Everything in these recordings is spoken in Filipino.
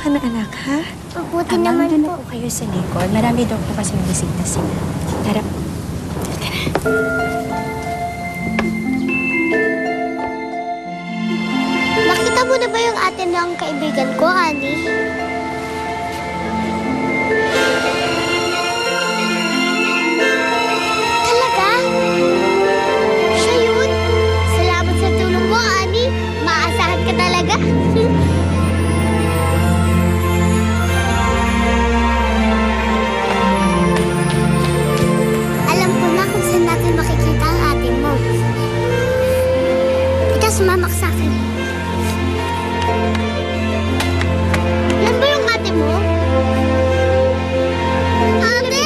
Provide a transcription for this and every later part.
ka na, anak, ha? Mabuti naman Doon po. na po kayo sa likod. Marami daw po kasing bisita sila. Tara. Nakita mo na ba yung ate ng kaibigan ko, Ani? Talaga? Siya yun? Salamat sa tulong mo, Ani. Maasahan ka talaga. Alam ko na kung saan natin makikita ang ate mo. Ikaw, sumama ka sa akin. Yan ba yung ate mo? Ate!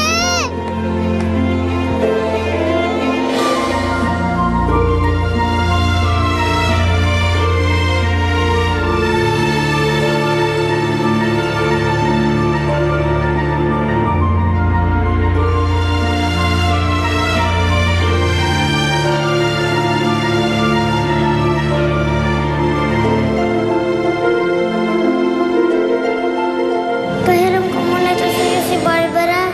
Pahiram ko muna ito sa'yo si Barbara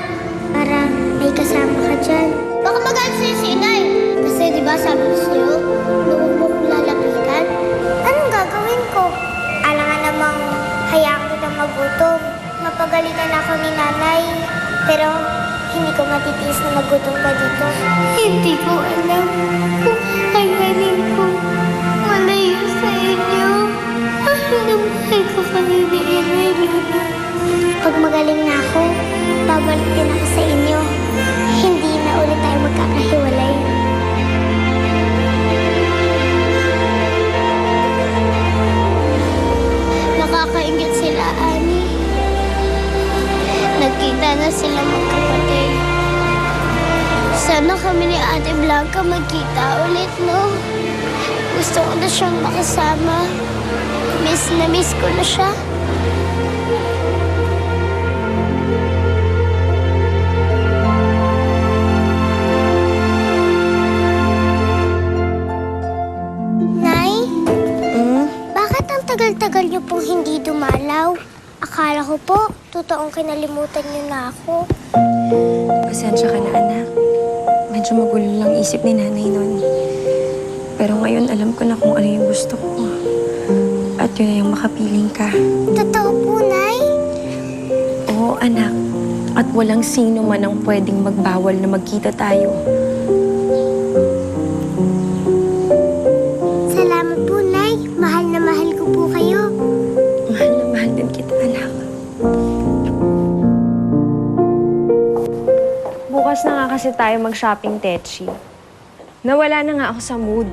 para may kasama ka dyan. Baka magalit sa'yo si Inay. Kasi di ba sabi ko sa'yo, huwag mo kong lalapitan. Anong gagawin ko? Alangan namang hayaan kitang magutom. Mapagalitan ako ni Nanay. Pero hindi ko matitiis na magutom ka dito. Hindi ko alam kung kakayanin ko malayo sa inyo. Mahal ko kayo ni Inay, Luna. Pag magaling na ako, babalik din ako sa inyo. Hindi na ulit tayo magkakahiwalay. Nakakaingit sila, Ani. Nagkita na sila magkapatid. Sana kami ni Ate Blanca magkita ulit, no? Gusto ko na siyang makasama. Miss na miss ko na siya. Nay? Bakit ang tagal-tagal niyo pong hindi dumalaw? Akala ko po, totoong kinalimutan niyo na ako. Pasensya ka na, anak. Medyo magulo lang isip ni nanay nun. Pero ngayon, alam ko na kung ano yung gusto ko. At yun na yung makapiling ka. Totoo po, Nay? Oo, anak. At walang sino man ang pwedeng magbawal na magkita tayo. Salamat po, Nay. Mahal na mahal ko po kayo. Mahal na mahal din kita, anak. Bukas na nga kasi tayo mag-shopping, Tetchi. Nawala na nga ako sa mood.